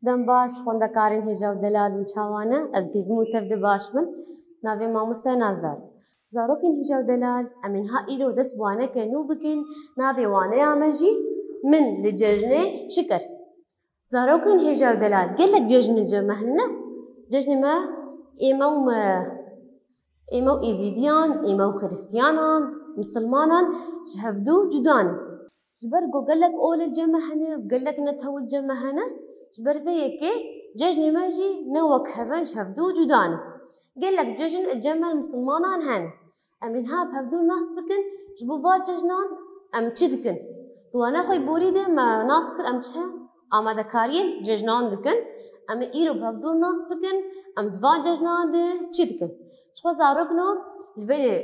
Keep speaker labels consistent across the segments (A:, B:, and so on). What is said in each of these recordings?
A: دم باش خوندکارین هجا و دلال و چاوانه از بیگمو تفد باش من ناوی ماموستا نازدار زاروکین هجا و دلال امین ها ایرو دست بوانه که نو بکن ناوی وانه آمجی من لججنه چکر زاروکین هجا و دلال قلك ججن الجمهنة ججن ما إيمو إيزيديان إيمو خريستيانان مسلمانان جهبدو جدان جبرقو قالك أول الجمع هنا قالك نتهو الجمع هنا جبر فيكي ججن ماجي نوك هفن جهبدو جدان قالك ججن الجمع المسلمانان هنا أمين هاب هبدو ناس بكن جبو فات ججنان أم تشدكن وانا خوي بوريده ما ناس كر أم تشه آماده كارين ججنان دكن أم إيرو بهبدو ناس بكن أم دفا ججنان ده تشدكن شخو زارقنو البدي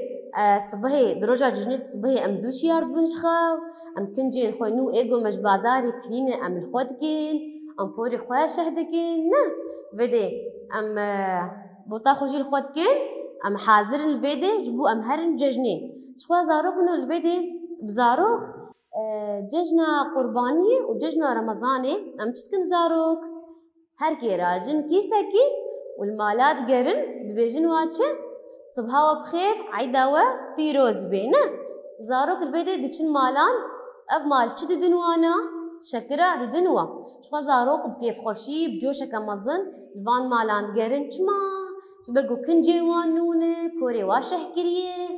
A: صبحي دروجة جنيت صبحي أم زوشي يارد بنشخاو أم كنجين خوي نو إيجو مش بازاري كلينة أم الخودكين أم بوري خويا شهدكين نه بدي أم بوتا خوجي الخودكين أم حاضر البدي جبو أم هرن ججنين شخو زارقنو البدي بزاروك ججنا قربانية وججنا رمضاني أم تشتكن زاروك هر كي راجن كيسكي والمالات قرن دبيجن واتشه صبها وبخير عيداوة بيروز بينا زاروك البيدي ديشن مالان أب مال چه ددنوانا شكرا ددنوا شو زاروك بكيف خوشي بجوشة كمزن الوان مالان قرن چما شبرقو كنجي وان نونه بوري واشح كريه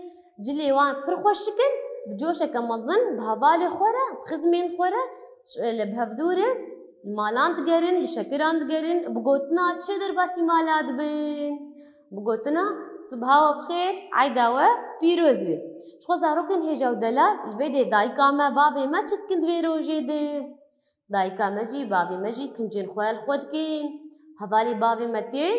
A: جلي وان پر خوشكن بجوشة كمزن بهبالي خورا بخزمين خورا بهبدوره المالان تقرن الشكران تقرن بقوتنا تشدر باسي مالات بين بقوتنا صبها وبخير عيداوة بيروز بي شخو زاروكن هجا ودلال الفيدي دايكا ما بابي ما تشتكن دويرو جيدي دايكا مجي بابي مجي كنجين خوال خودكين هفالي بابي متين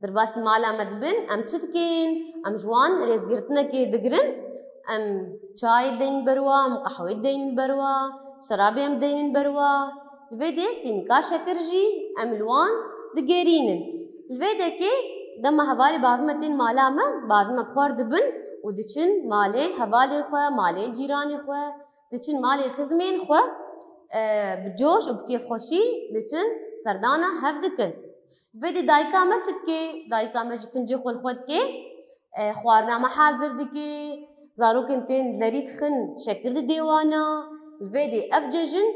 A: درباسي مالا مدبن ام تشتكين ام جوان ريز قرتنا كي دقرن ام چاي دين بروا ام قحوي دين بروا شرابي ام دين بروا الفيدي سينكا شكرجي ام الوان دقيرينن الفيدي كي دما هوالي بابي متين مالا ما بابي ما بخور دبن ودچن مالي هوالي الخوا مالي جيراني خوا دچن مالي خزمين خوا بجوش وبكيف خوشي دچن سردانا هفدكن الفيدي دايكا ما تشتكي دايكا ما جكنجي خو الخود كي خوارنا ما حاضر دكي زاروك انتين دلريت خن شكر ديوانا الفيدي افججن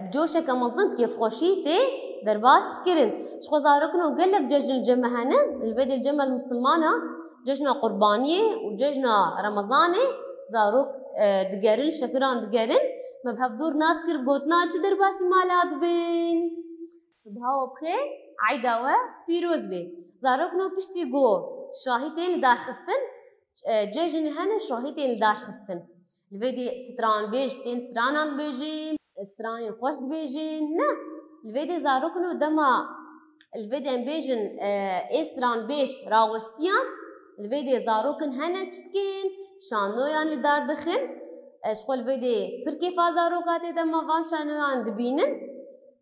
A: بجوشة كمظن كيف خوشي تي درباس كرن شخو زاروكنا وقلك ججن الجمع هنا الفيدي الجمع المسلمانة ججنا قربانية وججنا رمضاني زاروك دقارن شكران دقارن ما بهفدور ناس كر بقوتنا چه درباسي مالات بين صبها وبخير عيداوة بيروز بي زاروكنا بشتي قو شاهيتين لدار خستن ججن هنا شاهيتين لدار خستن الفيدي ستران بيج تين سترانان بيجين سترانين خوش بيجين نه الفيدي زاروكنو دما الفيدي امبيجن استران بيش راوستيان الفيدي زاروكن هنا تشتكين شانويان لدار دخن شخو الفيدي بركيفا زاروكاتي دما وان شانويان دبينن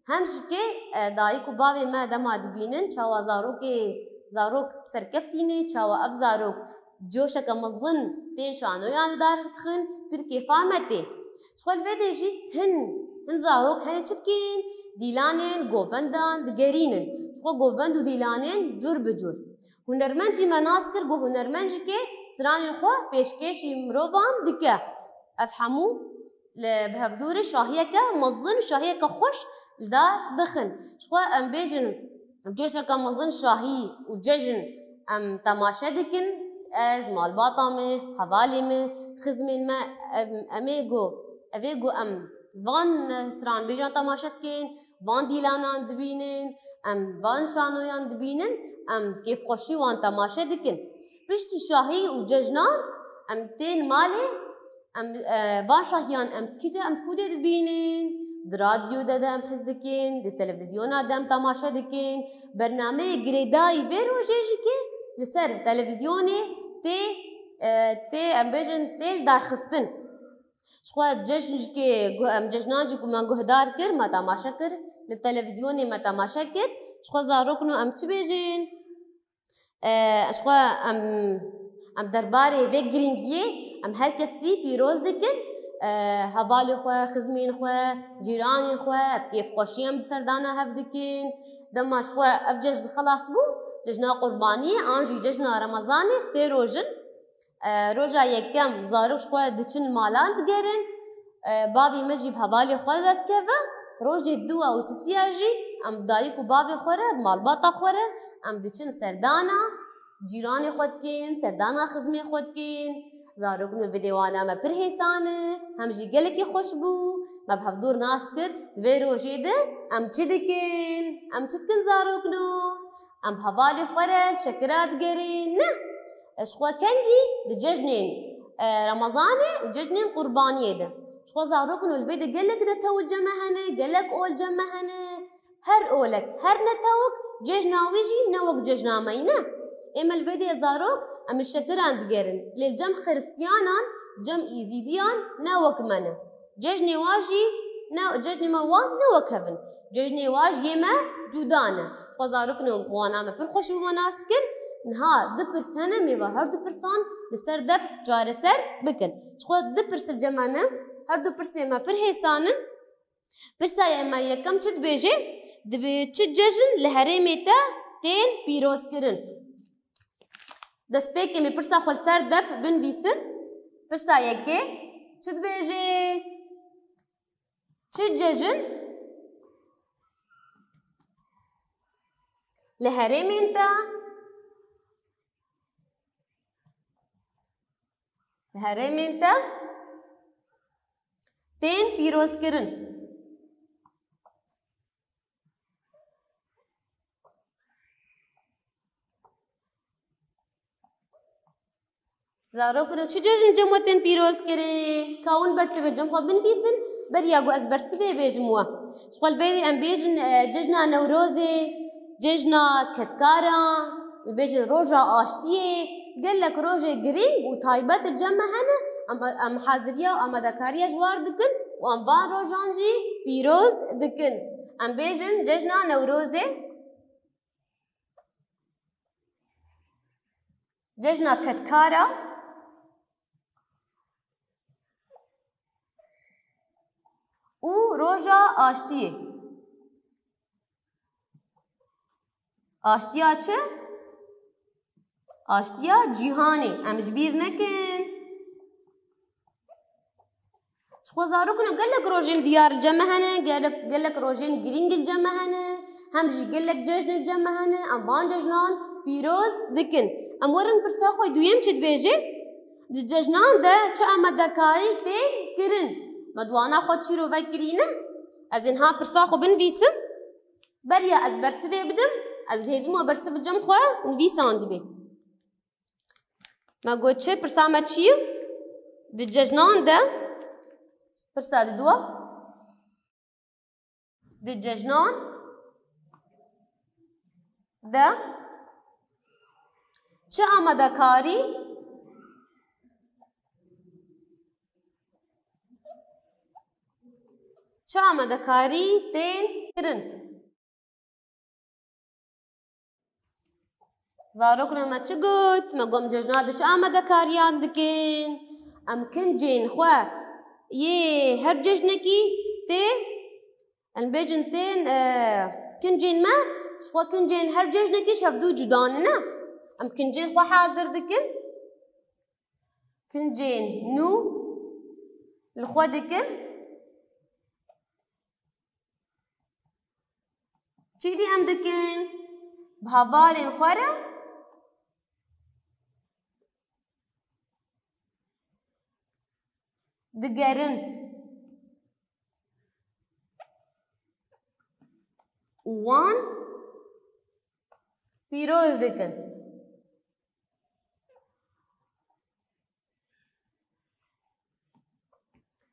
A: همشكي دايكو بابي ما دما دبينن چاوا زاروك بسركفتيني چاوا اف زاروك بجوشة كمظن تين شانويان لدار دخن بركيفا متي شخو الفيدي جي هن زاروك هنا تشتكين ديلانين غوفندان دقرينن شخو غوفند وديلانين جور بجور هنرمنجي مناسكر بو هنرمنجي كي سراني الخوا بيشكيشي مروفان دكا افحمو بهفدوري شاهيكا مظن شاهيكا خوش لدا دخن شخو ام بيجن بجوشكا مظن شاهي وججن ام تماشا دكن از مال باطامي حوالي خزمين ما اميغو ام وان ستران بيجان تماشت كين وان ديلانان دبينن ام وان شانويان دبينن ام كيف خوشي وان تماشا دكن بشتي شاهي وججنان ام تين مالي ام وان شاهيان ام كيجا ام كودي دبينن دراديو دا ام حس دكين دي تلفزيون دا ام تماشا دكين برنامج جريداي بيرو جيجيكي لسر تلفزيوني تي ام بيجن تي دار خستن شخوا جشن كي ام جشنان جي ما گهدار كر ما تماشا كر للتلفزيون ما تماشا كر شخوا زاروكنو ام چه بيجين شخوا ام درباري ويك گرينگيه ام هر کسی پیروز دکن هەڤاڵی خۆ خزمین خۆ جیرانی خۆ کێف خۆشیان بسەردانە هەف دکن دەماش خۆ ئەف جەژن خەلاص بوو جەژنا قوربانیە ئانژی جەژنا ڕەمەزانێ سێ ڕۆژن ڕۆژا یەکەم زارۆک خۆ دچن مالان دگەرن باوی مەژی هەڤاڵی خۆ دەردکەڤە ڕۆژێ دووە و سسیە ژی ئەم دایک و باوی خۆرە ماڵباتا خۆرە ئەم دچن سەردانە جیرانی خۆ دکن سەردانە خزمێ خۆ دکن زارۆکن و ڤیدێوانە پڕ هێسانە هەمژی گەلێکی خۆش بوو مە هەڤدوور ناس کرد دوێ ڕۆژێ دە ئەم چ دکن ئەم چ دکن زارۆکنۆ ئەم هەڤاڵی خۆرە شەکرا دگەرن نە شخوا کەنگی di cejnên Remezanê û cejnên Qurbaniyê de şixwe zarokên û li vê de gelek netewil ceme hene gelek ol ceme hene her olek her netewik cejna wî jî ne wek cejna me ne ême li vê de zarok em li şekiran digerin lê cem xiristiyanan cem îzîdiyan ne wek me ne cejnê wan jî cejnê me wan ne wek hevin cejnê wan jî yê me cuda ne xwe zarokên wana me pir xweş û me nas kir نها دپرس هنه میوه هر دو پرسان لسر دب جاره سر بکن شخو دپرس الجمانه هر دو پرسی ما پر حسانن پرسای ما یکم چد بیجه دبی چد ججن لحرمی تا تین پیروز کرن دست پیکی می پرسا خول سر دب بن بیسن پرسای یکی چد بیجه چد ججن لحرمی تا herêmên te tên pîrozkirin zarokên çi cejin cem we tên pîrozkirin kawin bersivê cem xwe binivîsin beriya got ez bersivê bêjim we ji xwe li vê em bêjin cejna Newrozê cejna ketkaran li bêjin roja aştiyê gelek rojê girîng û taybet ceme hene em haziriya û amadekariya ji war dikin û em van rojan jî pîroz dikin em bêjin cejna Newrozê cejna ketkara û roja aştiyê aştiya çi aştiya cîhanê em ji bîr nekin ji xwe zarokên gelek rojên diyar ceme hene gelek rojên girîng ceme hene hem jî gelek cejnê ceme hene em van cejnan pîroz dikin em werin pirsa xwe duyêm çi dibêje di cejnan de çi amadekarî tên kirin me dwana xwe çîro vekirîne ez ên ha pirsa xwe binivîsim beriya ez bersivê bidim ez hêvîm we bersiv cem xwe nivîsan dibe ما got çi pirsa me çi di cejnan de pirsa di duwa di cejnan de çi amadekarî çi amadekarî tên kirin zarokên me çi got me got em cejna de çi amadekariyan dikin em kincên xwe yê her cejnekî tê em bêjin tên kincên me ji xwe kincên her cejnekî ji hevdû cuda ne ne em kincên xwe hazir dikin kincên nû li xwe dikin çî dî em dikin bi hevalên xwe re digerin û wan pîroz dikin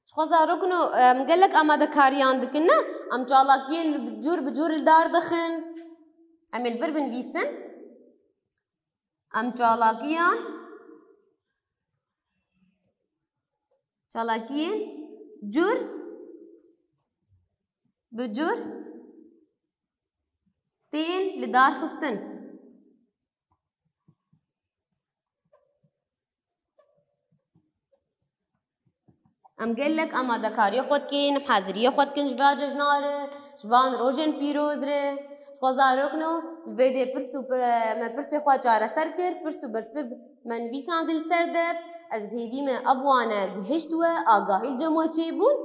A: ji xwe zarokên em gelek amadekariyan dikin ne em çalakiyên cûr bi cûr li dar dixin em ê li vir binivîsin em çalakiyan çalakiyên cûr bi cûr tên li dar xistin ام قال لك اما دكاري خود كين حاضريه خود كين جبار جنار جوان روجن بيروز ره خوازاروكنو الفيدي برسو ما برسي خوا جارة سركر برسو برسب من بيسان دل سردب از بهيدي من ابوانا جهشتوا آگاهي الجموع چيبون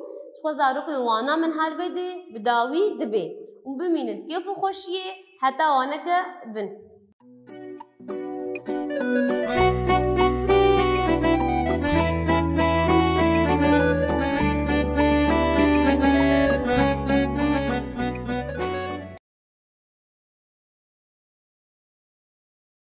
A: خوازاروكنو وانا من هالفيدي بداوي دبي وبميند كيف خوشيه حتى وانا كدن